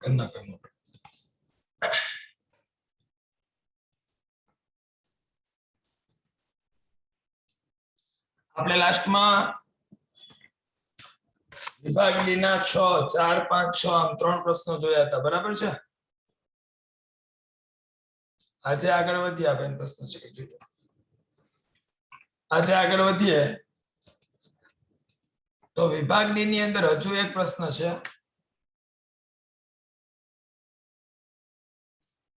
કરના કરનો આપણે લાસ્ટમાં વિભાગ ડી ના 6 4 5 6 આમ 3 પ્રશ્નો જોયા હતા બરાબર છે આજે આગળ વધીએ આપણે પ્રશ્ન છે કે જોઈએ આજે આગળ વધીએ તો વિભાગ ડી ની અંદર હજુ એક પ્રશ્ન છે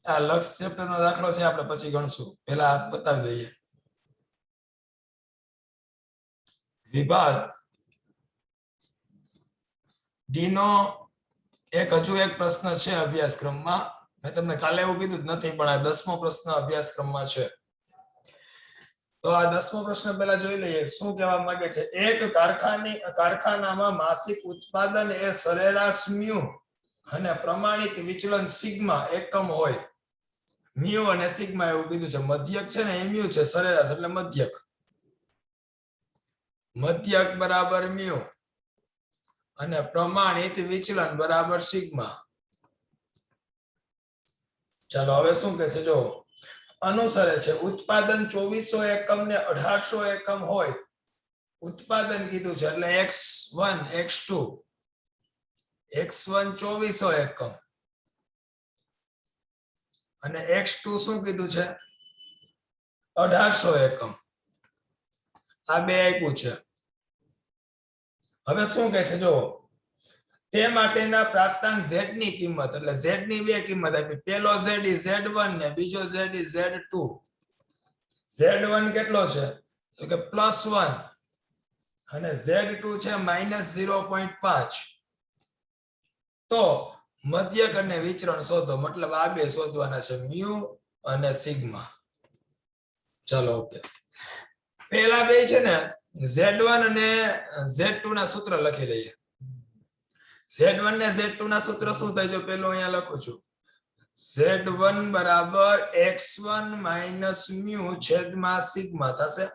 આ લક્ષ ચેપ્ટર નો દાખલો છે આપણે પછી ગણશું પહેલા બતાવી દઈએ વિભાગ ડી નો હજુ એક પ્રશ્ન છે અભ્યાસક્રમમાં મેં તમને કાલે એવું કીધું નથી પણ આ 10મો પ્રશ્ન અભ્યાસક્રમમાં છે તો આ 10મો પ્રશ્ન પહેલા જોઈ લઈએ શું કહેવા માંગે છે એક કારખાનામાં માસિક ઉત્પાદન એ સરેરાશ મ્યુ અને પ્રમાણિત વિચલન સિગ્મા એકમ હોય મ્યુ અને સિગ્મા એવું કીધું છે મધ્યક છે ને મ્યુ છે સરેરાશ એટલે મધ્યક બરાબર મ્યુ અને પ્રમાણિત વિચલન બરાબર સિગ્મા ચાલો હવે શું કહે છે જો અનુસરે છે ઉત્પાદન 2400 એકમ ને 1800 એકમ હોય ઉત્પાદન કીધું છે એટલે x1 x2 x1 2400 એકમ અને x2 શું કીધું છે 1800 એકમ આ બે આપ્યું છે હવે શું કહે છે જો તે માટેના પ્રાપ્તાંક z ની કિંમત એટલે z ની બે કિંમત આપી પહેલો z ઈ z1 ને બીજો z ઈ z2 z1 કેટલો છે તો કે +1 અને z2 છે -0.5 તો મધ્યક અને વિચરણ શોધો મતલબ આ બે શોધવાના છે મ્યુ અને સિગ્મા ચાલો ઓકે પહેલા બે છે ને z1 અને z2 ના સૂત્ર લખી લઈએ z1 ને z2 ના સૂત્ર શું થાય જો પેલો અહીંયા લખું છું z1 બરાબર x1 માઈનસ મ્યુ છેદમાં સિગ્મા થશે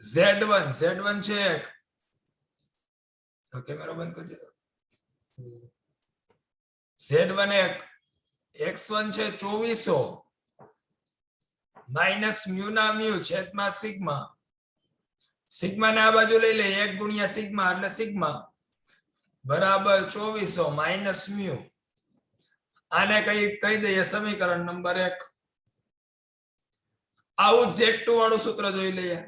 z1 છે એક કેમેરો બંધ કરજો z1 એક x1 છે 2400 માઈનસ મ્યુ ના મ્યુ છેદમાં સિગ્મા સિગ્મા ને આ બાજુ લઈ લે 1 ગુણ્યા સિગ્મા એટલે સિગ્મા બરાબર 2400 માઈનસ મ્યુ આને કહી દઈએ સમીકરણ નંબર 1 આવું z2 વાળું સૂત્ર જોઈ લઈએ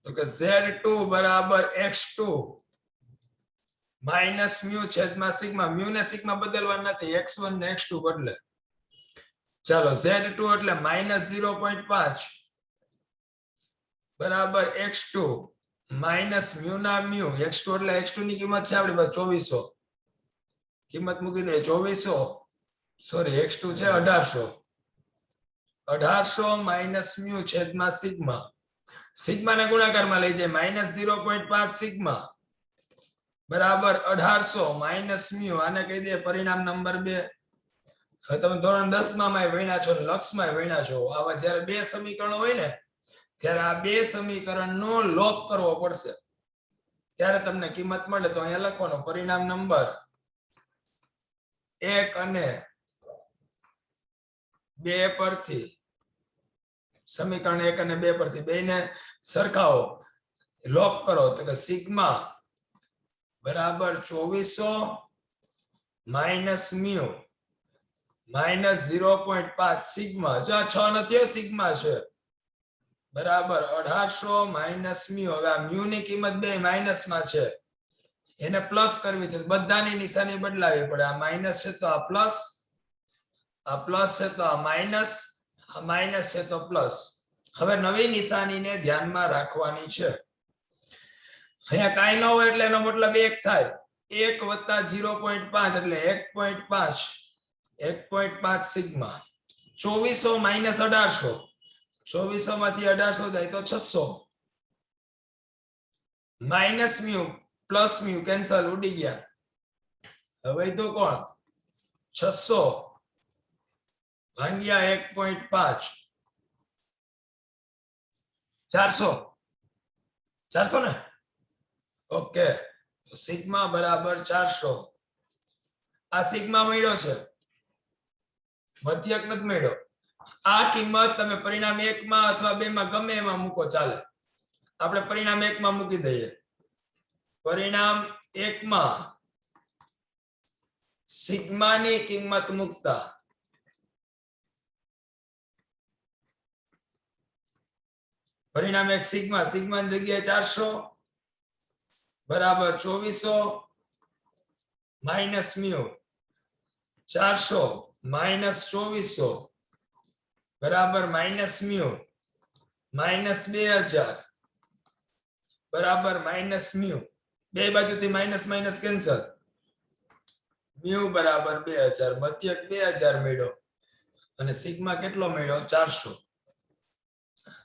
તો કે z2 બરાબર x2 માઈનસ મ્યુ છેદમાં સિગ્મા મ્યુ ને સિગ્મા બદલવા નથી x1 ને x2 બદલે ચાલો z2 એટલે -0.5 બરાબર x2 માઈનસ મ્યુ ના મ્યુ x2 એટલે x2 ની કિંમત છે આપણી પાસે 2400 કિંમત મૂકી દે 2400 સોરી x2 છે 1800 માઈનસ મ્યુ છેદમાં સિગ્મા સિગ્મા ને ગુણાકારમાં લઈ જાય -0.5 સિગ્મા બરાબર 1800 માઈનસ મ્યુ આને કહી દે પરિણામ નંબર 2 હવે તમે ધોરણ 10 માં ભણ્યા છો લક્ષમાં ભણ્યા છો આવા જ્યારે બે સમીકરણો હોય ને ત્યારે આ બે સમીકરણનો લોપ કરવો પડશે ત્યારે તમને કિંમત મળે તો અહીંયા લખવાનો પરિણામ નંબર 1 અને 2 પરથી સમીકરણ 1 અને 2 પરથી બેને સરખાવો લોપ કરો તો કે સિગ્મા બરાબર 2400 માઈનસ મ્યુ -0.5 સિગ્મા જો આ 6 નથી સિગ્મા છે બરાબર 1800 માઈનસ મ્યુ હવે આ મ્યુ ની કિંમત બે માઈનસ માં છે એને પ્લસ કરવી છે બધાની નિશાની બદલાવી પડે આ માઈનસ છે તો આ પ્લસ છે તો આ માઈનસ છે તો પ્લસ હવે નવી નિશાનીને ધ્યાનમાં રાખવાની છે અહીંયા કાઈ ન હોય એટલે એનો મતલબ 1 થાય 1 + 0.5 એટલે 1.5 સિગ્મા 2400 માઈનસ 1800 2400 માંથી 1800 જાય તો 600 minus mu plus mu cancel ઉડી ગયા હવે તો કોણ 600 ભાગ્યા 1.5 400 ને ઓકે તો સિગ્મા બરાબર 400. આ સિગ્મા મળ્યો છે, મધ્યક નથી મળ્યો. આ કિંમત તમે પરિણામ 1 માં અથવા 2 માં ગમે એમાં મૂકો ચાલે. આપણે પરિણામ 1 માં મૂકી દઈએ. પરિણામ 1 માં સિગ્મા ની કિંમત મૂકતા પરિણામ 1 સિગ્મા, સિગ્મા ની જગ્યાએ 400 બરાબર 2400 માઇનસ મ્યુ. 400 માઇનસ 2400 બરાબર માઇનસ મ્યુ માઇનસ 2000 બરાબર માઇનસ મ્યુ. બે બાજુથી માઇનસ માઇનસ કેન્સલ. મ્યુ બરાબર 2000, મધ્યક 2000 મળ્યો અને સિગ્મા કેટલો મળ્યો 400.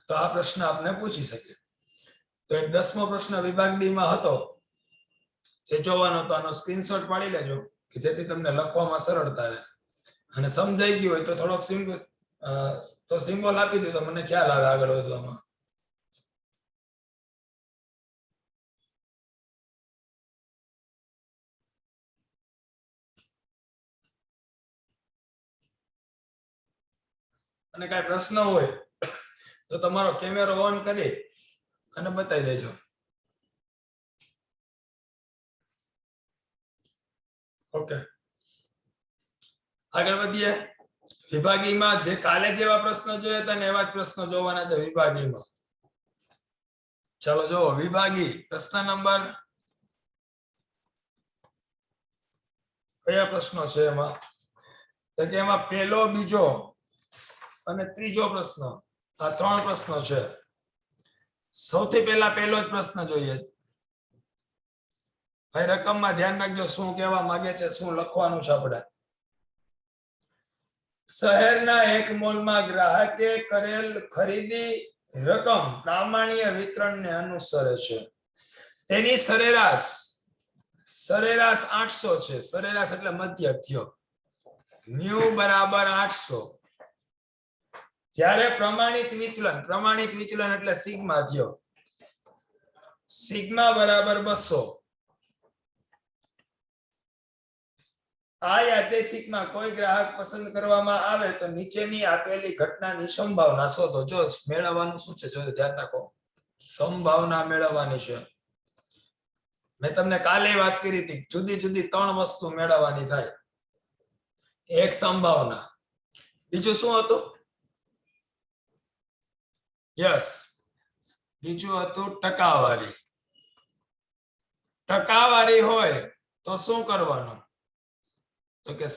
તો આ પ્રશ્ન આપને પૂછી શકે. તો એક 10મો પ્રશ્ન વિભાગ ડી માં હતો, જે જોવાનો તો આનો સ્ક્રીનશોટ પાડી લેજો કે જેથી તમને લખવામાં સરળતા રહે. અને સમજાઈ ગયું હોય તો થોડોક સિમ્બોલ આપી દો તો મને ખ્યાલ આવે આગળ વધવામાં. અને કઈ પ્રશ્ન હોય તો તમારો કેમેરો ઓન કરી અને બતાવી દેજો. ઓકે, આગળ વધીએ. વિભાગીમાં જે કાલે જેવા પ્રશ્નો જોયા હતા ને એવા જ પ્રશ્નો જોવાના છે વિભાગીમાં. ચાલો જો વિભાગી પ્રશ્ન નંબર કયા પ્રશ્નો છે એમાં? તો કે એમાં પહેલો, બીજો અને ત્રીજો પ્રશ્ન, આ 3 પ્રશ્નો છે. સૌથી પહેલા પહેલો જ પ્રશ્ન જોઈએ. ભાઈ રકમમાં ધ્યાન રાખજો શું કહેવા માંગે છે, શું લખવાનું છે આપણે. શહેરના એક મોલમાં ગ્રાહકે કરેલ ખરીદી રકમ પ્રામાણ્ય વિતરણને અનુસરે છે. તેની સરેરાશ 800 છે. સરેરાશ એટલે મધ્યક થયો. મ્યુ બરાબર 800. જ્યારે પ્રમાણિત વિચલન એટલે સિગ્મા થયો. સિગ્મા બરાબર 200. આ યાદચ્છિકમાં કોઈ ગ્રાહક પસંદ કરવામાં આવે તો નીચેની આપેલી ઘટનાની સંભાવના શોધો. જો મેળવવાનું શું છે, જો ધ્યાન રાખો, સંભાવના મેળવવાની છે. મેં તમને કાલે વાત કરી હતી, જુદી જુદી 3 વસ્તુ મેળવવાની થાય. એક સંભાવના, બીજું શું હતું? યસ, બીજું હતું ટકાવારી. ટકાવારી હોય તો શું કરવાનું? તો કે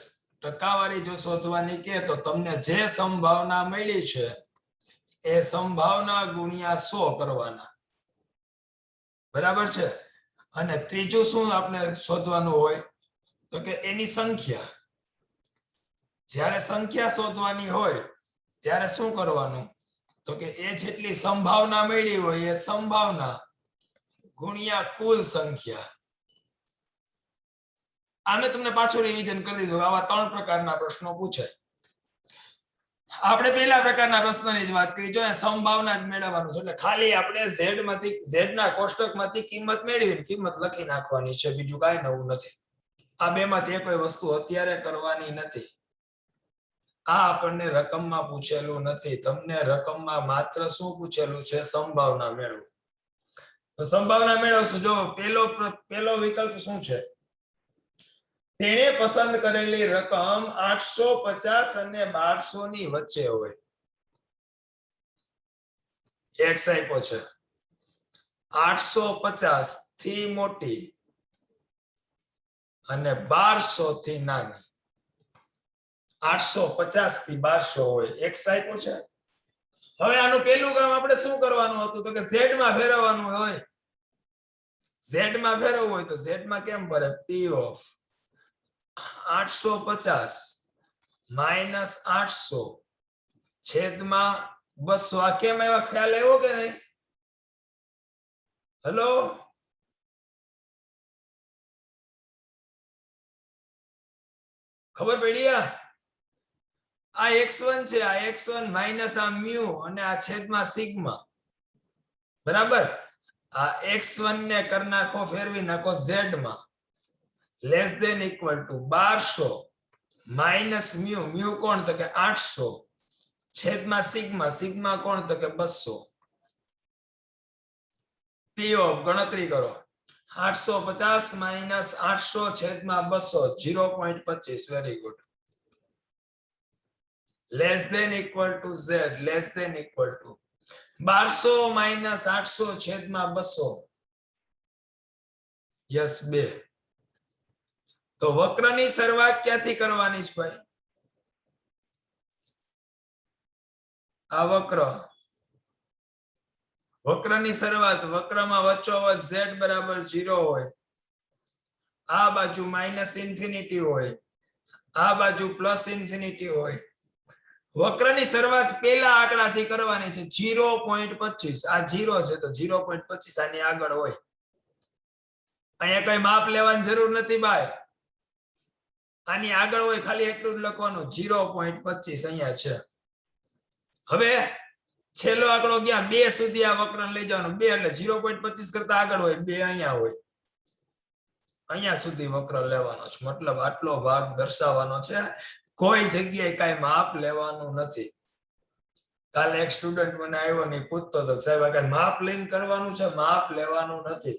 ટકાવારી જો શોધવાની કે તો તમને જે સંભાવના મળી છે એ સંભાવના ગુણ્યા 100 કરવાના. બરાબર છે. અને ત્રીજું શું આપણે શોધવાનું હોય તો કે એની સંખ્યા. જ્યારે સંખ્યા શોધવાની હોય ત્યારે શું કરવાનું તો કે એ જેટલી સંભાવના મળી હોય એ સંભાવના ગુણ્યા કુલ સંખ્યા. આમે તમને પાછું રિવિઝન કરી દીધું. આવા 3 પ્રકારના પ્રશ્નો પૂછાય. આપણે પહેલા પ્રકારના પ્રશ્નની જ વાત કરી. જો સંભાવના જ મેળવવાનું છે એટલે ખાલી આપણે z ના કોષ્ટકમાંથી કિંમત મેળવીને કિંમત લખી નાખવાની છે, બીજું કાંઈ નવું નથી. આ બે માંથી કોઈ વસ્તુ અત્યારે કરવાની નથી. આ આપણને રકમમાં પૂછેલું નથી. તમને રકમમાં માત્ર શું પૂછેલું છે? સંભાવના મેળવો. તો સંભાવના મેળવશું. જો પહેલો વિકલ્પ શું છે? તેણે પસંદ કરેલી રકમ 850 અને 1200 ની વચ્ચે હોય. એક્સ આપ્યો છે 850 થી મોટી અને 1200 થી નાની. 850 થી 1200 હોય. એક્સ આપ્યો છે. હવે આનું પહેલું કામ આપણે શું કરવાનું હતું તો કે ઝેડ માં ફેરવવાનું હોય. ઝેડ માં ફેરવવું હોય તો ઝેડ માં કેમ ભરે? પી ઓફ 850 માઇનસ 800 છેદમાં 200. આ કેમ આવ્યા? ખ્યાલ આવ્યો કે નહીં? હેલો, ખબર પડી? આ x1 છે, આ x1 માઇનસ આ મ્યુ અને આ છેદમાં સિગ્મા. બરાબર. આ x1 ને કર નાખો ફેરવી નાખો z માં less than equal to 1200 minus mu mu કોણ તો કે 800 છેદમાં સિગ્મા સિગ્મા કોણ તો કે 200 p ઓફ ગણતરી કરો 850 માઈનસ 800 છેદમાં 200 0.25 very good less than equal to z less than equal to 1200 minus 800 છેદમાં 200 યસ 2 તો વક્રની શરૂઆત ક્યાંથી કરવાની છે ભાઈ આ વક્રની શરૂઆત વક્રમાં વચ્ચોવચ z બરાબર 0 હોય આ બાજુ માઈનસ ઇન્ફિનિટી હોય આ બાજુ પ્લસ ઇન્ફિનિટી હોય વક્રની શરૂઆત પહેલા આંકડાથી કરવાની છે 0.25 આ 0 છે તો 0.25 આની આગળ હોય અહીંયા કઈ માપ લેવાની જરૂર નથી ભાઈ આની આગળ હોય ખાલી એટલું જ લખવાનું 0.25 અહીંયા છે હવે છેલ્લો આંકડો ગયા 2 સુધી આ વક્રને લઈ જવાનું 2 એટલે 0.25 કરતા આગળ હોય 2 અહીંયા હોય અહીંયા સુધી વક્ર લેવાનો છે મતલબ આટલો ભાગ દર્શાવવાનો છે કોઈ જગ્યાએ કઈ માપ લેવાનું નથી કાલે એક સ્ટુડન્ટ મને આવ્યો ને પૂછતો હતો સાહેબ આ કઈ માપ લઈને કરવાનું છે માપ લેવાનું નથી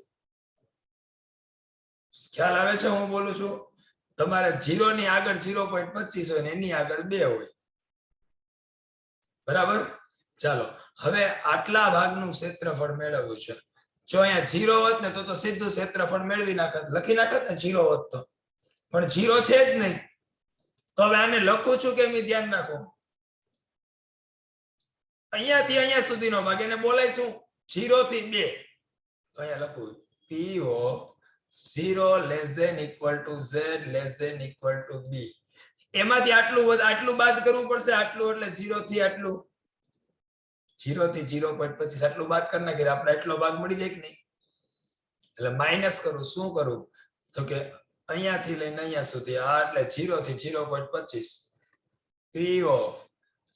ખ્યાલ આવે છે હું બોલું છું તમારે 0 ની આગળ 0.25 હોય ને એની આગળ 2 હોય બરાબર ચાલો હવે આટલા ભાગનું ક્ષેત્રફળ મેળવવું છે જો અહીંયા 0 હોત ને તો સીધું ક્ષેત્રફળ મેળવી નાખત લખી નાખત ને 0 હોત તો પણ 0 છે જ નહીં તો હવે આને લખું છું કે મેં ધ્યાન રાખો અહીંયાથી અહીંયા સુધીનો ભાગ એને બોલાઈશું 0 થી 2 તો અહીંયા લખું p of 0 less than equal to z less than equal to b એમાંથી આટલું બાદ કરવું પડશે આટલું એટલે 0 થી આટલું 0 થી 0.25 આટલું બાદ કરી નાખીએ આપણે એટલો ભાગ મળી જાય કે નહીં એટલે માઈનસ કરું શું કરું તો કે અહીંયાથી લઈને અહીંયા સુધી આ એટલે 0 થી 0.25 p of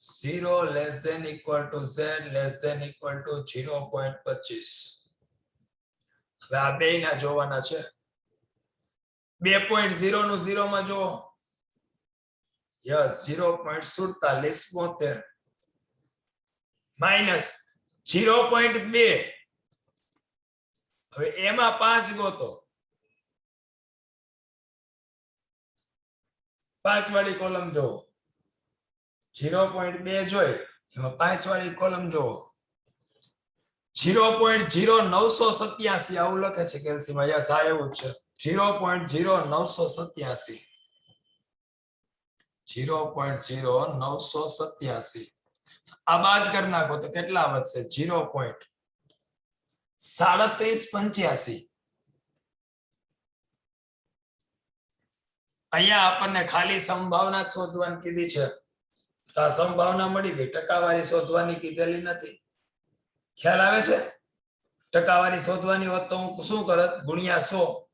0 less than equal to z less than equal to 0.25 હવે આ બે ના જોવાના છે 2.0 નું 0 માં જો યસ 0.47 માઈનસ 0.2 હવે એમાં 5 ગોતો 5 વાળી કોલમ જો 0.2 જોઈ એમાં 5 વાળી કોલમ જો 0.0987 આવું લખે છે કેલ્સીમાં યસ આ એવું જ છે 0.0987 0.0987 આ બાદ કરી નાખો તો કેટલા વધશે 0.3785 અહીંયા આપણને ખાલી સંભાવના શોધવાની કીધી છે તો આ સંભાવના મળી ગઈ ટકાવારી શોધવાની કીધેલી નથી ખ્યાલ આવે છે ટકાવારી શોધવાની હોત તો હું શું કરત ગુણ્યા 100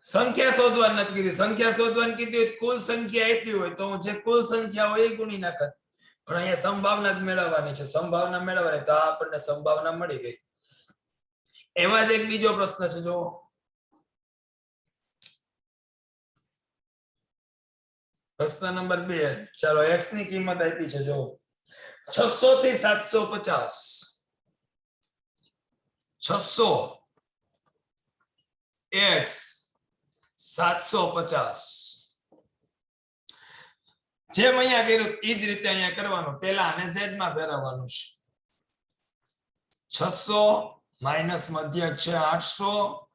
સંખ્યા શોધવાની નથી કીધી સંખ્યા શોધવાની કીધી હોય કુલ સંખ્યા આપી હોય તો હું જે કુલ સંખ્યા હોય એ ગુણી નાખત પણ અહીંયા સંભાવના જ મેળવવાની છે સંભાવના મેળવવાની તો આપણને સંભાવના મળી ગઈ એમાં જ એક બીજો પ્રશ્ન છે જો પ્રશ્ન નંબર 2 ચાલો x ની કિંમત આપી છે જો 600 થી 750 600 x 750 જેમ અહીંયા કર્યું એ જ રીતે અહીંયા કરવાનું પહેલા આને z માં ફેરવવાનું છે 600 માઈનસ મધ્યક છે 800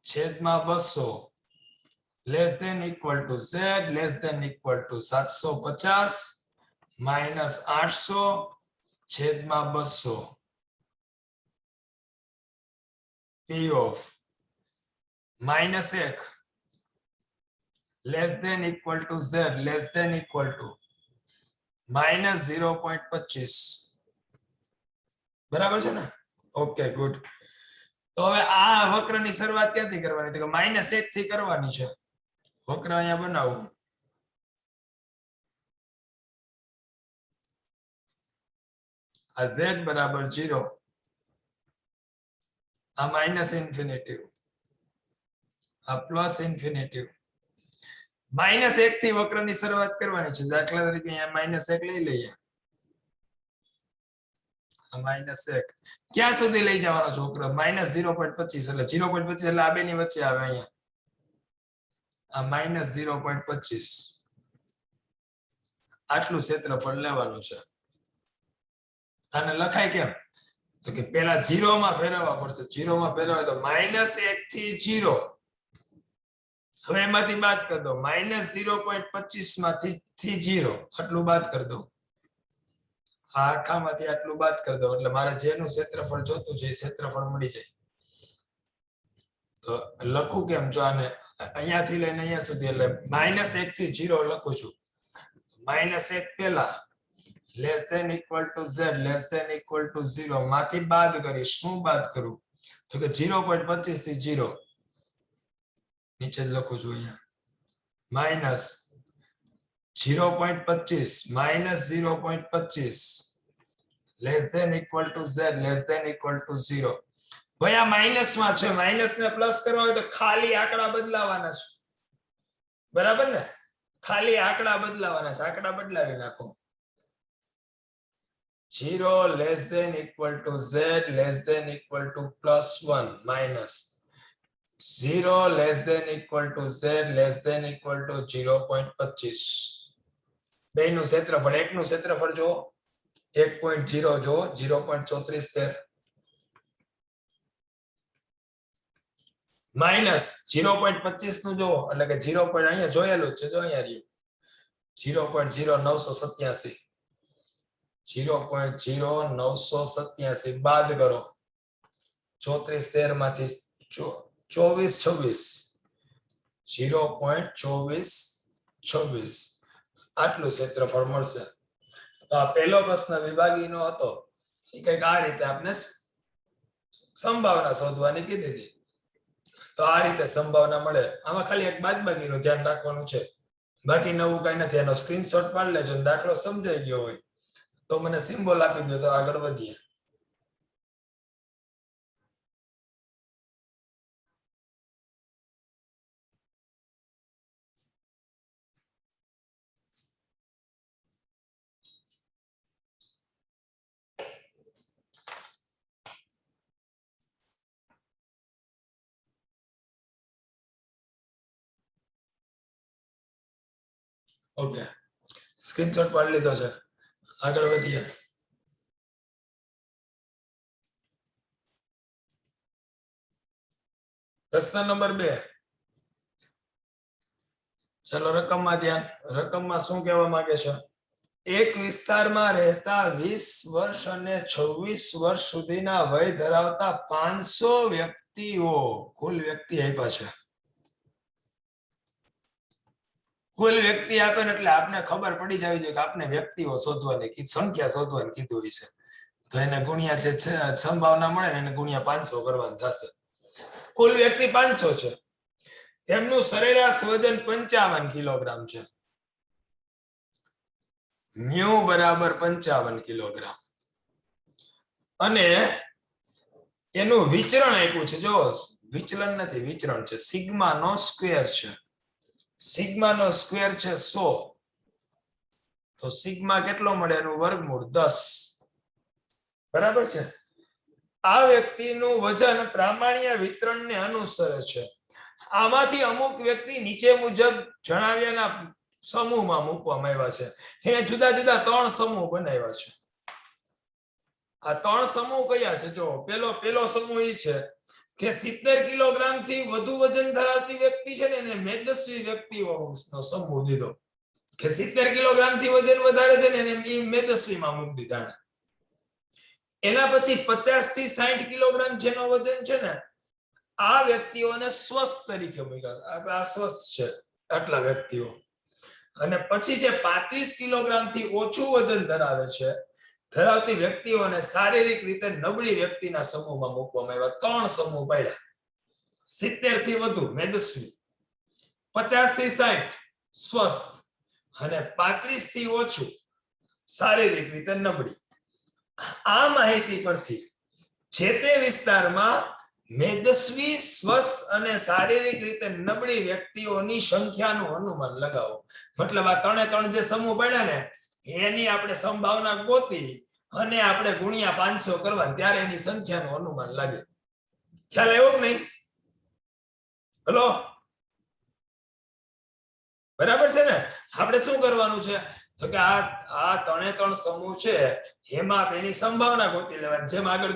છેદમાં 200 less than equal to z less than equal to 750 minus 800 છેદમાં 200 p of minus 1 less than equal to z less than equal to minus 0.25 બરાબર છે ને ઓકે ગુડ તો હવે આ વક્રની શરૂઆત ક્યાંથી કરવાની તો -1 થી કરવાની છે વક્ર અહીંયા બનાવું આ z બરાબર 0 આ માઇનસ ઇન્ફિનિટિવ, આ પ્લસ ઇન્ફિનિટિવ. -1 થી વક્રની શરૂઆત કરવાની છે. દાખલા તરીકે અહીંયા -1 લઈ લઈએ. આ -1 ક્યાં સુધી લઈ જવાનો છે વક્ર? -0.25 એટલે 0.25 એટલે આ બેની વચ્ચે આવે અહીંયા. આ -0.25 આટલું ક્ષેત્રફળ લેવાનું છે. આને લખાય કેમ? તો કે પેલા 0 માં ફેરવવા પડશે. 0 માં ફેરવાય તો -1 થી 0. હવે એમાંથી બાદ કરી દો. -0.25 માંથી 0 આટલું બાદ કરી દો. આ આખામાંથી આટલું બાદ કરી દો એટલે મારે જેનું ક્ષેત્રફળ જોતું છે એ ક્ષેત્રફળ મળી જાય. તો લખું કેમ? જો આને અહીંયાથી લઈને અહીંયા સુધી એટલે -1 થી 0 લખું છું. -1 પેલા less than equal to z less than equal to 0 માંથી બાદ કરીશ. શું બાદ કરું? તો કે 0.25 થી 0 નીચે જ લખું છું અહીંયા -0.25 less than equal to z less than equal to 0. ભાઈ આ માઇનસ માં છે, માઇનસ ને પ્લસ કરવા હોય તો ખાલી આંકડા બદલાવાના છે. બરાબર ને? ખાલી આંકડા બદલાવાના છે. આંકડા બદલાવી નાખો. 0 less than equal to z less than equal to +1 minus 0 less than equal to z less than equal to 0.25. બેનું ક્ષેત્રફળ, એકનું ક્ષેત્રફળ જો 1.0 જો 0.34 માઇનસ 0.25 નું જો એટલે કે 0. અહીંયા જોયેલું જ છે. જો અહીંયા રહ્યું 0.0987 0.0987 બાદ કરો 34 માંથી 24 0.24 આટલું ક્ષેત્રફળ મળશે. તો આ પહેલો પ્રશ્ન વિભાગીનો હતો. એ કંઈક આ રીતે આપણે સંભાવના શોધવાની કીધી હતી. તો આ રીતે સંભાવના મળે. આમાં ખાલી એક બાદબાકીનું ધ્યાન રાખવાનું છે, બાકી નવું કઈ નથી. એનો સ્ક્રીનશોટ પાડી લેજો. દાખલો સમજાઈ ગયો હોય તો મને સિમ્બોલ આપી દો તો આગળ વધીએ. ઓકે, સ્ક્રીનશોટ પાડી લીધો છે. આગળ વધીએ. પ્રશ્ન નંબર 2. ચલો રકમમાં ધ્યાન. રકમમાં શું કહેવા માંગે છે? એક વિસ્તારમાં રહેતા 20 વર્ષ અને 26 વર્ષ સુધીના વય ધરાવતા 500 વ્યક્તિઓ, કુલ વ્યક્તિ આપ્યા છે. કુલ વ્યક્તિ આપે ને એટલે આપને ખબર પડી જવી જોઈએ કે આપને વ્યક્તિઓ શોધવાની સંખ્યા શોધવાની કીધું હોય છે. તો એને ગુણ્યા જે સંભાવના મળે ને એને ગુણ્યા 500 કરવાનું થશે. કુલ વ્યક્તિ 500 છે. તેમનું સરેરાશ વજન 55 કિલોગ્રામ છે. મ્યુ બરાબર 55 કિલોગ્રામ. અને એનું વિચરણ આપ્યું છે. જો વિચલન નથી, વિચરણ છે. સિગ્મા નો સ્ક્વેર છે. સિગ્મા નો સ્ક્વેર છે 100. તો સિગ્મા કેટલો મળે? એનું વર્ગમૂળ 10. બરાબર છે. આ વ્યક્તિનું વજન પ્રામાણ્ય વિતરણને અનુસરે છે. આમાંથી અમુક વ્યક્તિ નીચે મુજબ જણાવ્યાના સમૂહમાં મૂકવામાં આવ્યા છે. એને જુદા જુદા 3 સમૂહ બનાવ્યા છે. આ 3 સમૂહ કયા છે? જો પેલો સમૂહ એ છે કે 70 કિલોગ્રામ થી વધુ વજન ધરાવતી વ્યક્તિ છે ને એને મેદસ્વી વ્યક્તિઓનો સમૂહ દીધો. કે 70 કિલોગ્રામ થી વજન વધારે છે ને એને મેદસ્વીમાં મૂકી દીધા. એના પછી 50 થી 60 કિલોગ્રામ જેનો વજન છે ને આ વ્યક્તિઓને સ્વસ્થ તરીકે મૂક્યા. આ સ્વસ્થ છે આટલા વ્યક્તિઓ. અને પછી જે 35 કિલોગ્રામ થી ઓછું વજન ધરાવતી વ્યક્તિઓને શારીરિક રીતે નબળી વ્યક્તિના સમૂહમાં મૂકવામાં આવ્યા. 3 સમૂહ પાડ્યા. 70 થી વધુ મેદસ્વી, 50 થી 60 સ્વસ્થ અને 35 થી ઓછું શારીરિક રીતે નબળી. આ માહિતી પરથી જે તે વિસ્તારમાં મેદસ્વી સ્વસ્થ અને શારીરિક રીતે નબળી વ્યક્તિઓની સંખ્યાનું અનુમાન લગાવો. મતલબ આ ત્રણે ત્રણ જે સમૂહ પડ્યા ને એની આપણે સંભાવના ગોતી અને આપણે ગુણ્યા 500 કરવા ત્યારે એની સંખ્યાનું અનુમાન લાગે. ખ્યાલ આવ્યો કે નહીં? હલો, બરાબર છે ને? આપણે શું કરવાનું છે તો કે આ ત્રણે ત્રણ સમૂહ છે એમાં એની સંભાવના ગોતી લેવાની. જેમ આગળ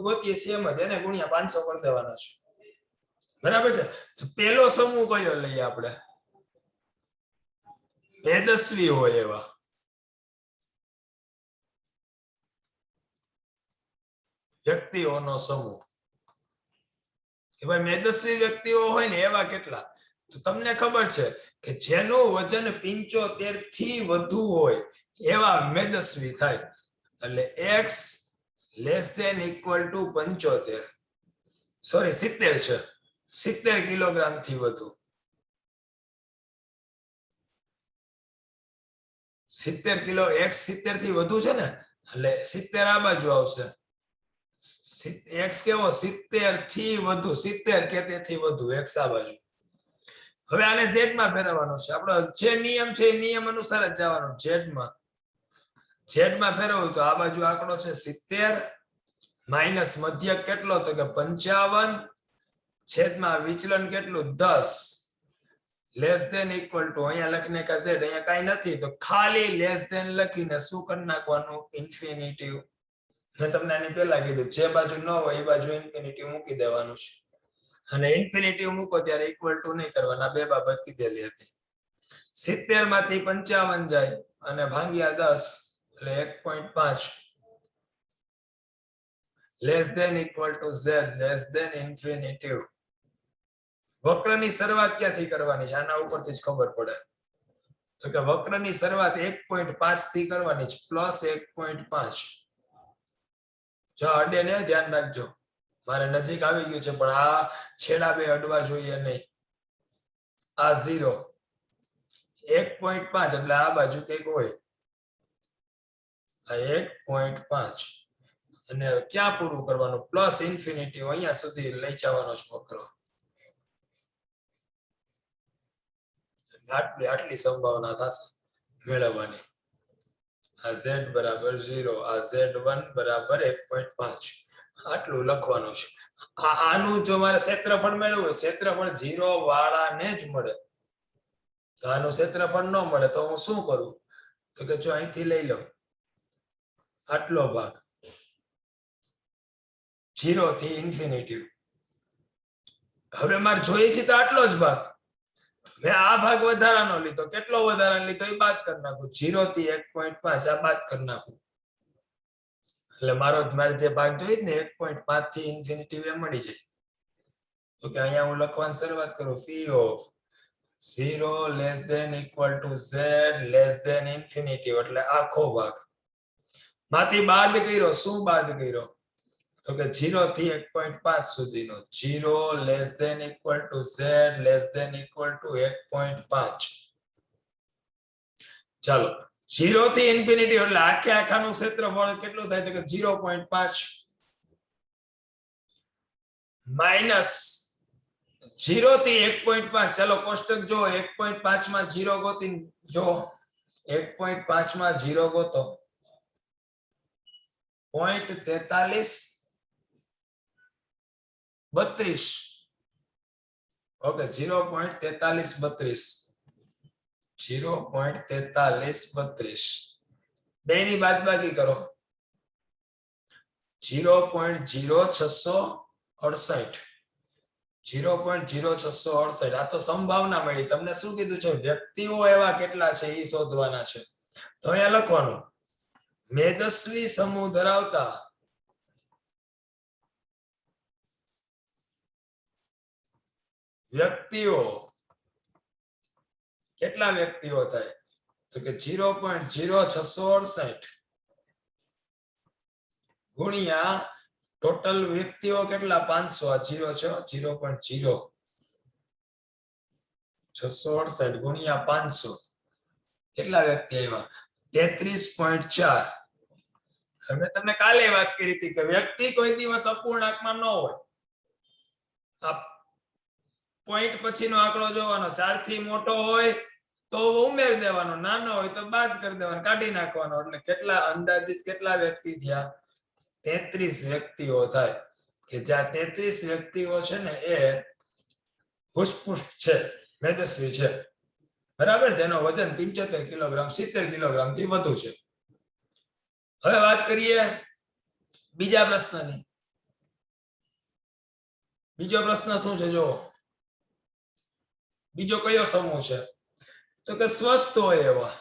ગોતીએ છીએ એમ જ એને ગુણ્યા 500 કરી દેવાના છે. બરાબર છે? તો પહેલો સમૂહ કયો લઈએ આપણે? મેદસ્વી હોય એવા વ્યક્તિઓનો સમૂહ. કે ભાઈ મેદસ્વી વ્યક્તિઓ હોય ને એવા કેટલા? તો તમને ખબર છે કે જેનું વજન 75 થી વધુ હોય એવા મેદસ્વી થાય. એટલે x <= 75, સોરી 70 છે, 70 કિલોગ્રામ થી વધુ. 70 કિલો, x 70 થી વધુ છે ને એટલે 70 આ બાજુ આવશે. x કેવો? 70 થી વધુ, 70 કે તેથી વધુ, x આ બાજુ. હવે આને z માં ફેરવવાનો છે. આપણો જે નિયમ છે એ નિયમ અનુસાર જ જવાનો. z માં ફેરવવું તો આ બાજુ આંકડો છે 70 માઈનસ મધ્યક કેટલો તો કે 55 છેદમાં વિચલન કેટલું 10 <= અહીંયા લખીને કે z અહીંયા કાઈ નથી તો ખાલી લેસ ધેન લખીને શું કરી નાખવાનું? ઇન્ફિનિટિવ. મેં તમને આની પહેલા કીધું જે બાજુ ન હોય એ બાજુ ઇન્ફિનિટિવ મૂકી દેવાનું છે. અને ઇન્ફિનિટિવ મૂકો ત્યારે ઇક્વલ ટુ નહીં કરવાના. બે બાબત કીધેલી હતી. 70 માંથી 55 જાય અને ભાગ્યા 10 એટલે 1.5 <= z ઇન્ફિનિટિવ. વક્રની શરૂઆત ક્યાંથી કરવાની છે? આના ઉપરથી જ ખબર પડે. તો કે વક્રની શરૂઆત 1.5 થી કરવાની છે. +1.5. જો અડે ને ધ્યાન રાખજો. મારે નજીક આવી ગયું છે પણ આ છેડા બે અડવા જોઈએ નહીં. આ 0 1.5 એટલે આ બાજુ કઈક હોય. આ 1.5 અને ક્યાં પૂરું કરવાનું? પ્લસ ઇન્ફિનિટી અહીંયા સુધી લઈ જવાનો છે વક્ર. આટલી સંભાવના થશે મેળવવાની. આ z બરાબર 0, આ z1 બરાબર 1.5. આટલું લખવાનું છે. આનું જો મારે ક્ષેત્રફળ મેળવવું, ક્ષેત્રફળ 0 વાળાને જ મળે. તો આનું ક્ષેત્રફળ ન મળે તો હું શું કરું? તો કે જો અહીંથી લઈ લઉં આટલો ભાગ 0 થી ઇન્ફિનિટી. હવે મારે જોઈએ છે તો આટલો જ ભાગ. મેં આ ભાગ વધારાનો લીધો. કેટલો વધારાનો લીધો એ બાદ કરી નાખું. 0 થી 1.5 આ બાદ કરી નાખું. એટલે મારે જે ભાગ જોઈએ ને 1.5 થી ઇન્ફિનિટી એ મળી જાય. તો કે અહીંયા હું લખવાની શરૂઆત કરું. phi of 0 <= z ઇન્ફિનિટી એટલે આખો ભાગ. માંથી બાદ કર્યો. શું બાદ કર્યો? તો કે 0 થી 1.5 સુધીનો. 0 <= z <= 1.5. ચાલો 0 થી ઇન્ફિનિટી એટલે આખે આખાનું ક્ષેત્રફળ કેટલું થાય? તો કે 0.5 માઈનસ 0 થી 1.5. ચાલો કોષ્ટક જો 1.5 માં 0 ગોતી જો. 1.5 માં 0 ગોતો 0.4332. ઓકે 0.4332. 0.4332 બે ની બાદબાકી કરો. 0.0668. 0.0668. આ તો સંભાવના મળી. તમને શું કીધું છે? વ્યક્તિઓ એવા કેટલા છે એ શોધવાના છે. તો અહીંયા લખવાનું મેદસ્વી સમૂહ ધરાવતા વ્યક્તિઓ કેટલા વ્યક્તિઓ થાય? તો કે 0.0668 ગુણ્યા ટોટલ વ્યક્તિઓ કેટલા? 500. આ 0 છે. 0.0668 ગુણ્યા 500 કેટલા વ્યક્તિ આવ્યા? 33.4. હવે તમને કાલે વાત કરી હતી કે વ્યક્તિ કોઈ દિવસ અપૂર્ણાંકમાં ન હોય. આ પોઈન્ટ પછીનો આંકડો જોવાનો, 4 થી મોટો હોય તો ઉમેરી દેવાનો, નાનો હોય તો બાદ કરી દેવાનો, કાઢી નાખવાનો. એટલે કેટલા અંદાજિત કેટલા વ્યક્તિ થયા? 33 વ્યક્તિઓ થાય. કે જ્યાં 33 વ્યક્તિઓ છે ને એ પુષ્ટ છે, મેદસ્વી છે, બરાબર, જેનો વજન 75 કિલોગ્રામ 70 કિલોગ્રામ થી વધુ છે. હવે વાત કરીએ બીજા પ્રશ્નની. બીજો પ્રશ્ન શું છે? જો બીજો કયો સમૂહ છે? તો કે સ્વસ્થ હોય એવા,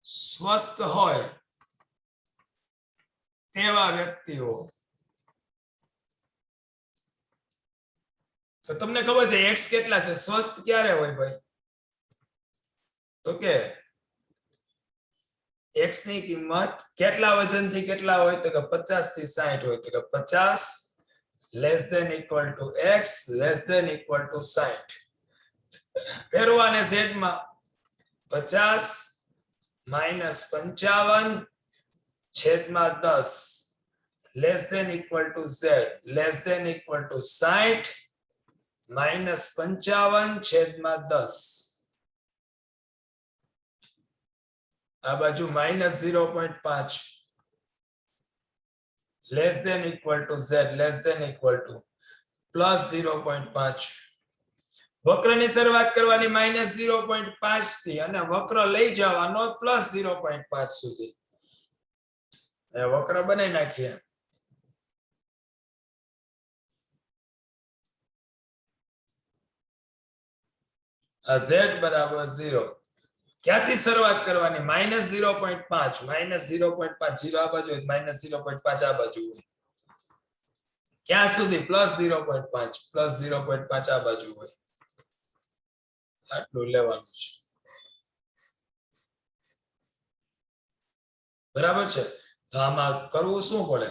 સ્વસ્થ હોય તેવા વ્યક્તિઓ. તો તમને ખબર છે x કેટલા છે? સ્વસ્થ ક્યારે હોય ભાઈ? તો કે x ની કિંમત કેટલા વજન થી કેટલા હોય? તો કે 50 થી 60 હોય. તો કે 50 less than equal to x less than equal to 60. ફેરવાને z માં 50 માઈનસ 55 છેદમાં 10 less than equal to z less than equal to 60 minus 55 છેદમાં 10. આ બાજુ minus 0.5 less than equal to z less than equal to plus 0.5. વક્રની શરૂઆત કરવાની minus 0.5 થી અને વક્ર લઈ જવાનો પ્લસ 0.5 સુધી. વક્ર બનાવી નાખીએ. આ z બરાબર 0. ક્યાંથી શરૂઆત કરવાની? માઈનસ 0.5 માઈનસ 0.5 0 આ બાજુ હોય, માઈનસ 0.5 આ બાજુ હોય. ક્યાં સુધી? પ્લસ 0.5 પ્લસ 0.5 આ બાજુ હોય. આટલું લેવાનું છે, બરાબર છે. તો આમાં કરવું શું પડે?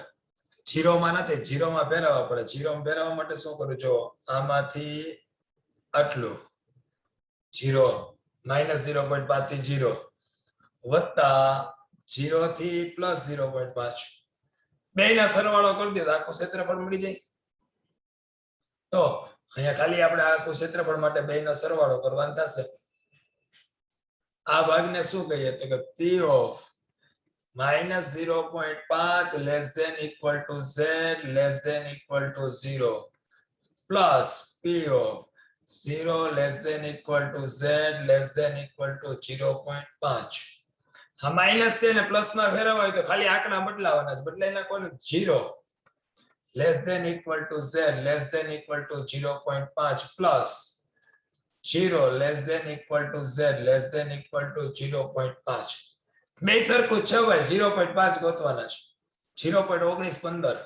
0 માં નથી, 0 માં ફેરવવા પડે. 0 માં ફેરવવા માટે શું કરું? જો આમાંથી આટલું 0 માઈનસ 0.5 થી 0 વત્તા 0 થી પ્લસ 0.5 બેયના સરવાળો કરી દો તો આખું ક્ષેત્રફળ મળી જાય. તો અહીંયા ખાલી આપણે આખું ક્ષેત્રફળ માટે બેયનો સરવાળો કરવાનો થશે. આ ભાગને શું કહીએ? તો કે p of minus 0.5 less than equal to z less than equal to 0 plus p of 0 less than equal to z less than equal to 0.5. હા માઈનસ છે ને પ્લસ માં ફેરવાય તો ખાલી આંકડા બદલાવાના છે, બદલાઈ નાખવાનું. 0 less than equal to z less than equal to 0.5 plus 0 less than equal to z less than equal to 0.5. બે સરખું છે ભાઈ, 0.5 ગોતવાના છે. 0.1915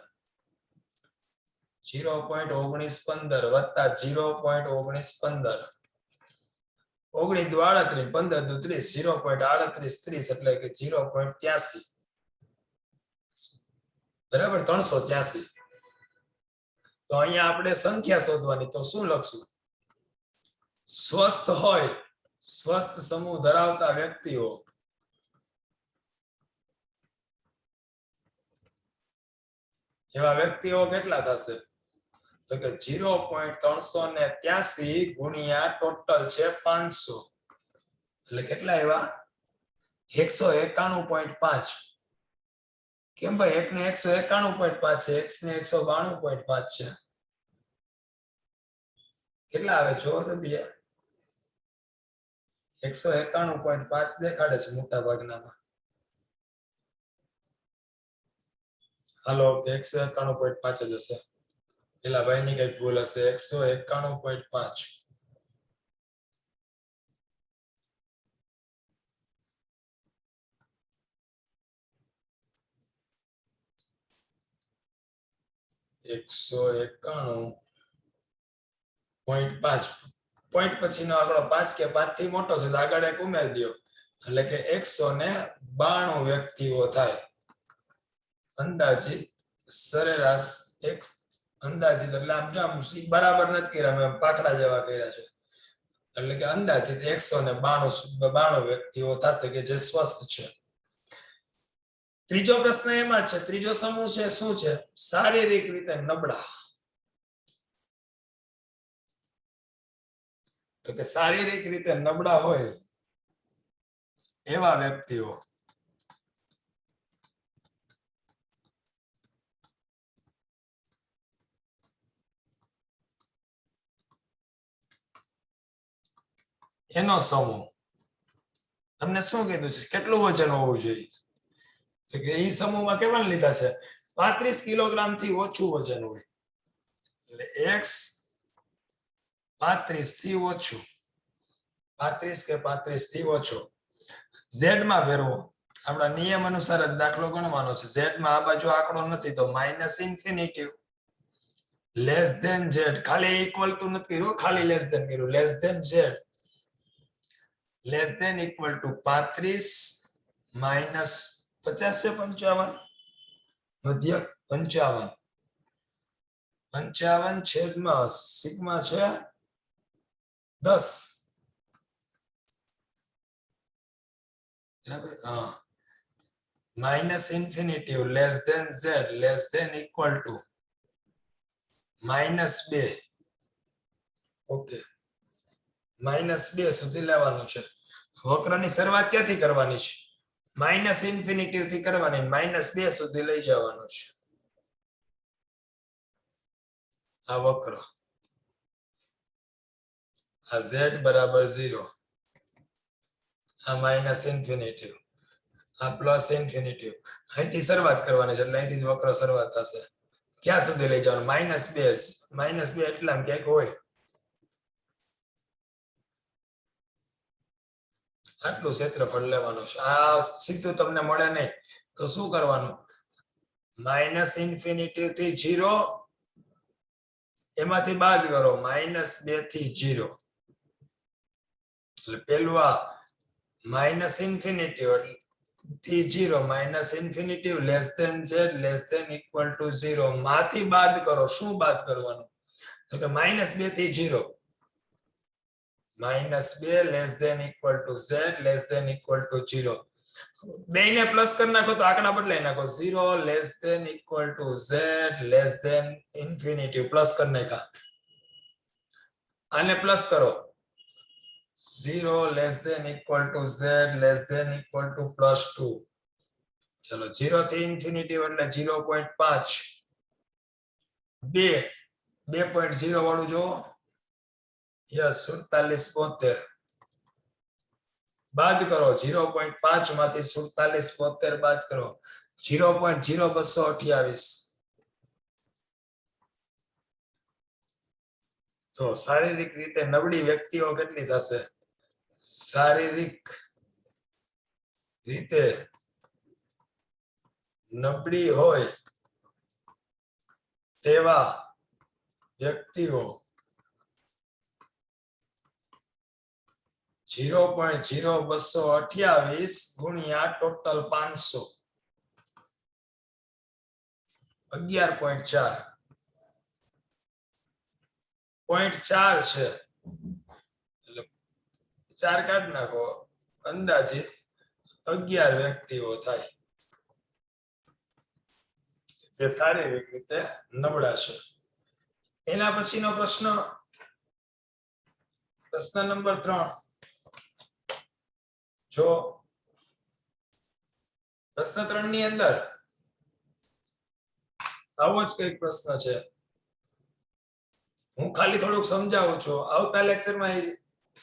0.1915 વત્તા 0.1915 19 દુ 38 15 દુ 30 0.3830 એટલે કે 0.83 બરાબર 383. તો અહીંયા આપણે સંખ્યા શોધવાની. તો શું લખશું? સ્વસ્થ હોય, સ્વસ્થ સમૂહ ધરાવતા વ્યક્તિઓ એવા વ્યક્તિઓ કેટલા થશે? તો કે 0.383 ગુણ્યા ટોટલ છે 500 એટલે કેટલા એવા? 191.5. કેમ ભાઈ? એક ને 191.5 છે, x ને 192.5 છે. કેટલા આવે? જો તો બે 191.5 દેખાડે છે મોટા ભાગનામાં. હાલો કે 191.5 જ હશે. પેલા ભાઈ ની કઈ ભૂલ હશે. 191.5 191.5 પોઈન્ટ પછીનો આંકડો 5 કે 5 થી મોટો છે તો આગળ એક ઉમેરી દો એટલે કે 192 વ્યક્તિઓ થાય. અંદાજિત સરેરાશ એક અંદાજિત એટલે આમ બરાબર નથી કર્યા, મેં પાકડા જેવા કર્યા છે. એટલે કે અંદાજિત 192 વ્યક્તિઓ થશે કે જે સ્વસ્થ છે. ત્રીજો પ્રશ્ન એમાં છે, ત્રીજો સમૂહ છે શું છે? શારીરિક રીતે નબળા. તો કે શારીરિક રીતે નબળા હોય એવા વ્યક્તિઓ એનો સમૂહ. તમને શું કીધું છે? કેટલું વજન હોવું જોઈએ? તો કે એ સમૂહમાં કેવા લીધા છે? 35 કિલોગ્રામ થી ઓછું વજન હોય. એટલે x 35 થી ઓછું, 35 કે 35 થી ઓછો. z માં ફેરવો. આપણા નિયમ અનુસાર જ દાખલો ગણવાનો છે. z માં આ બાજુ આંકડો નથી તો minus infinity less than z. ખાલી ઇક્વલ ટુ નથી કર્યું, ખાલી લેસ ધેન કર્યું. Less than z less than equal to 35 minus 50 છે 55 મધ્યક 55 55 છેદમાં સિગ્મા છે 10 બરાબર. હા, minus infinity less than z less than equal to -2. Okay, -2 સુધી લેવાનું છે. વક્રની શરૂઆત ક્યાંથી કરવાની છે? માઇનસ ઇન્ફિનિટી થી કરવાની, -2 સુધી લઈ જવાનું છે આ વક્ર. આ z બરાબર 0, આ માઇનસ ઇન્ફિનિટી, આ પ્લસ ઇન્ફિનિટી. અહીંથી શરૂઆત કરવાની છે એટલે અહીંથી જ વક્ર શરૂઆત થશે. ક્યાં સુધી લઈ જવાનું? -2 એટલામાં ક્યાંક હોય. આટલું ક્ષેત્રફળ લેવાનું છે. આ સીધું તમને મળે નહીં તો શું કરવાનું? માઇનસ ઇન્ફિનિટી થી 0, એમાંથી બાદ કરો -2 થી 0. એટલે પેલું આ માઇનસ ઇન્ફિનિટી થી 0 minus infinity less than z less than equal to 0 માંથી બાદ કરો. શું બાદ કરવાનું? તો કે -2 થી 0, -2 less than equal to z less than equal to 0. બેને પ્લસ કરી નાખો તો આંકડા બદલાઈ નાખો. 0 less than equal to z less than infinity plus કરી નાખા. આને પ્લસ કરો 0 less than equal to z less than equal to +2. ચલો 0 થી ઇન્ફિનિટી એટલે 0.5, 2.0 વાળું જો. યસ, 47 72 બાદ કરો. 0.5 માંથી 47 72 બાદ કરો. 0.0228. તો શારીરિક રીતે નબળી વ્યક્તિઓ કેટલી થશે? શારીરિક રીતે નબળી હોય તેવા વ્યક્તિઓ 0.0228 ગુણ્યા ટોટલ 500 11.4. 0.4 છે એટલે 4 કાઢ નાખો. અંદાજિત 11 વ્યક્તિઓ થાય જે શારીરિક રીતે નબળા છે. એના પછીનો પ્રશ્ન નંબર 3. જો પ્રશ્ન 3 ની અંદર આવો જ કઈક પ્રશ્ન છે. હું ખાલી થોડુંક સમજાવું છું. આવતા લેક્ચરમાં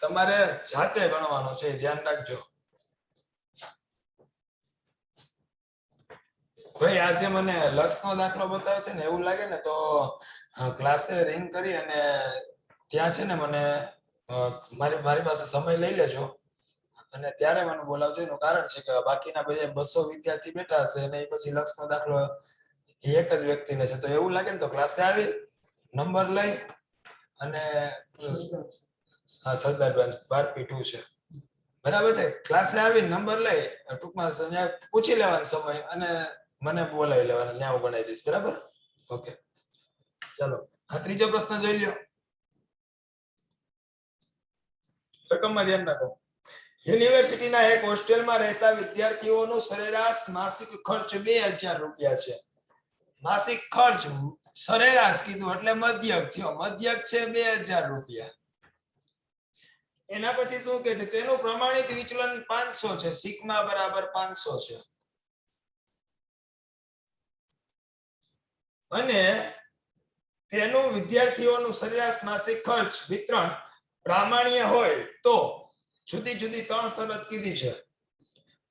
તમારે જાતે ગણવાનો છે, ધ્યાન રાખજો. ભાઈ આજે મને લક્ષનો દાખલો બતાવ્યો છે ને એવું લાગે ને તો ક્લાસે રિંગ કરી અને ત્યાં છે ને મને મારી પાસે સમય લઈ લેજો અને ત્યારે મને બોલાવજો. એનું કારણ છે કે બાકીના બધા 200 વિદ્યાર્થી બેઠા હશે અને એ પછી લક્ષનો દાખલો એક જ વ્યક્તિને છે. તો એવું લાગે ને તો ક્લાસે આવી નંબર લઈ અને સરદાર બેન્ચ 12P2 છે બરાબર છે. ક્લાસે આવી નંબર લઈ ટૂંકમાં પૂછી લેવાનો સમય અને મને બોલાવી લેવાના, ત્યાં હું ગણાવી દઈશ. બરાબર? ઓકે, ચાલો આ ત્રીજો પ્રશ્ન જોઈ લ્યો. રકમમાં ધ્યાન રાખો. યુનિવર્સિટીના એક હોસ્ટેલમાં રહેતા વિદ્યાર્થીઓનું સરેરાશ માસિક ખર્ચ 2000 રૂપિયા છે. માસિક ખર્ચ સરેરાશ કીધું એટલે મધ્યક થયો. મધ્યક છે 2000 રૂપિયા. એના પછી શું કે છે? તેનું પ્રમાણિત વિચલન 500 છે. સિગ્મા બરાબર 500 છે. અને તેનું વિદ્યાર્થીઓનું સરેરાશ માસિક ખર્ચ વિતરણ પ્રામાણ્ય હોય તો જુદી જુદી 3 શરત કીધી છે.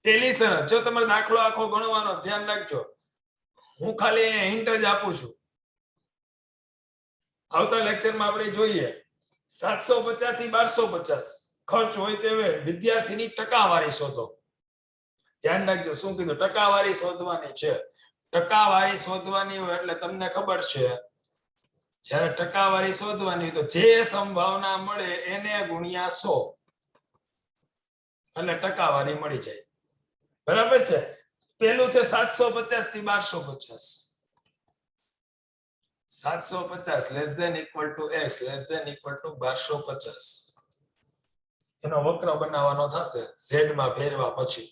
પહેલી શરત, જો તમારો દાખલો આખો ગણવાનો, ધ્યાન રાખજો, હું ખાલી હિન્ટ જ આપું છું. આવતા લેક્ચરમાં આપણે જોઈએ 750 થી 1250 ખર્ચ હોય તેવે વિદ્યાર્થીની ટકાવારી શોધો. ધ્યાન રાખજો, શું કીધું? ટકાવારી શોધવાની છે. ટકાવારી શોધવાની હોય એટલે તમને ખબર છે, જ્યારે ટકાવારી શોધવાની તો જે સંભાવના મળે એને ગુણ્યા 100 એટલે ટકાવારી મળી જાય. બરાબર છે. પેલું છે 750 થી 1250. 750 less than equal to x less than equal to 1250. એનો વક્ર બનાવવાનો થશે z માં ફેરવા પછી.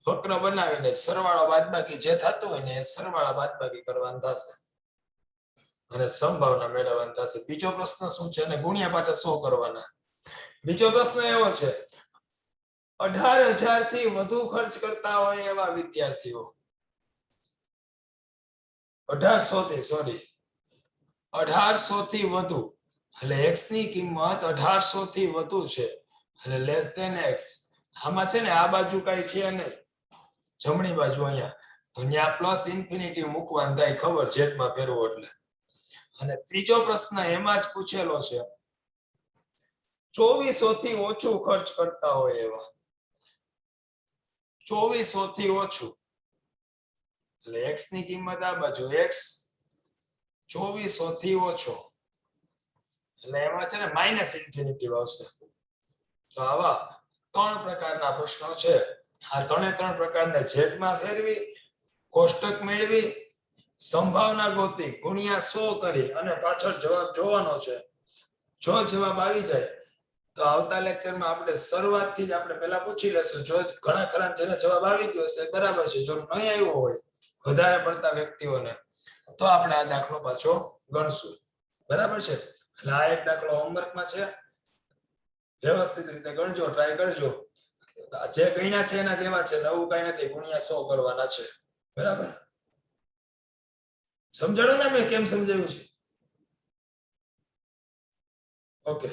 વક્ર બનાવીને સરવાળો બાદબાકી જે થતું હોય ને એ સરવાળા બાદબાકી કરવાનું થશે અને સંભાવના મેળવવાની થશે. બીજો પ્રશ્ન શું છે? અને ગુણ્યા પાછા 100 કરવાના. બીજો પ્રશ્ન એવો છે, 18,000 થી વધુ ખર્ચ કરતા હોય એવા વિદ્યાર્થીઓ, 1800 થી વધુ એટલે x ની કિંમત 1800 થી વધુ છે અને લેસ ધેન x. આમાં છે ને આ બાજુ કઈ છે નહીં, જમણી બાજુ અહીંયા, તો ત્યાં પ્લસ ઇન્ફિનિટી મૂકવાનું થાય, ખબર z માં ફેરવો એટલે. અને ત્રીજો પ્રશ્ન એમાં જ પૂછેલો છે, 2400 થી ઓછું ખર્ચ કરતા હોય એવા, 2400 થી ઓછું એટલે x ની કિંમત આ બાજુ, x 2400 થી ઓછો એટલે એમાં છે ને માઇનસ ઇન્ફિનિટી આવશે. તો આવા 3 પ્રકારના પ્રશ્નો છે. આ 3 પ્રકારને z માં ફેરવી, કોષ્ટક મેળવી, સંભાવના ગોતી, ગુણ્યા 100 કરી અને પાછળ જવાબ જોવાનો છે. જો જવાબ આવી જાય તો આવતા લેક્ચરમાં આપણે શરૂઆતથી જ આપણે પહેલા પૂછી લેશું. જો ઘણા ખરા જેને જવાબ આવી ગયો છે બરાબર છે, જો નહીં આવ્યો હોય વધારે પડતા વ્યક્તિઓને તો આપણે આ દાખલો પાછો ગણશું. બરાબર છે. એટલે આ એક દાખલો હોમવર્કમાં છે, વ્યવસ્થિત રીતે ગણજો, ટ્રાય કરજો. જે ગણ્યા છે એના જેવા છે, નવું કઈ નથી, ગુણ્યા 100 કરવાના છે. બરાબર? સમજાણું ને મેં કેમ સમજાવ્યું છે? ઓકે.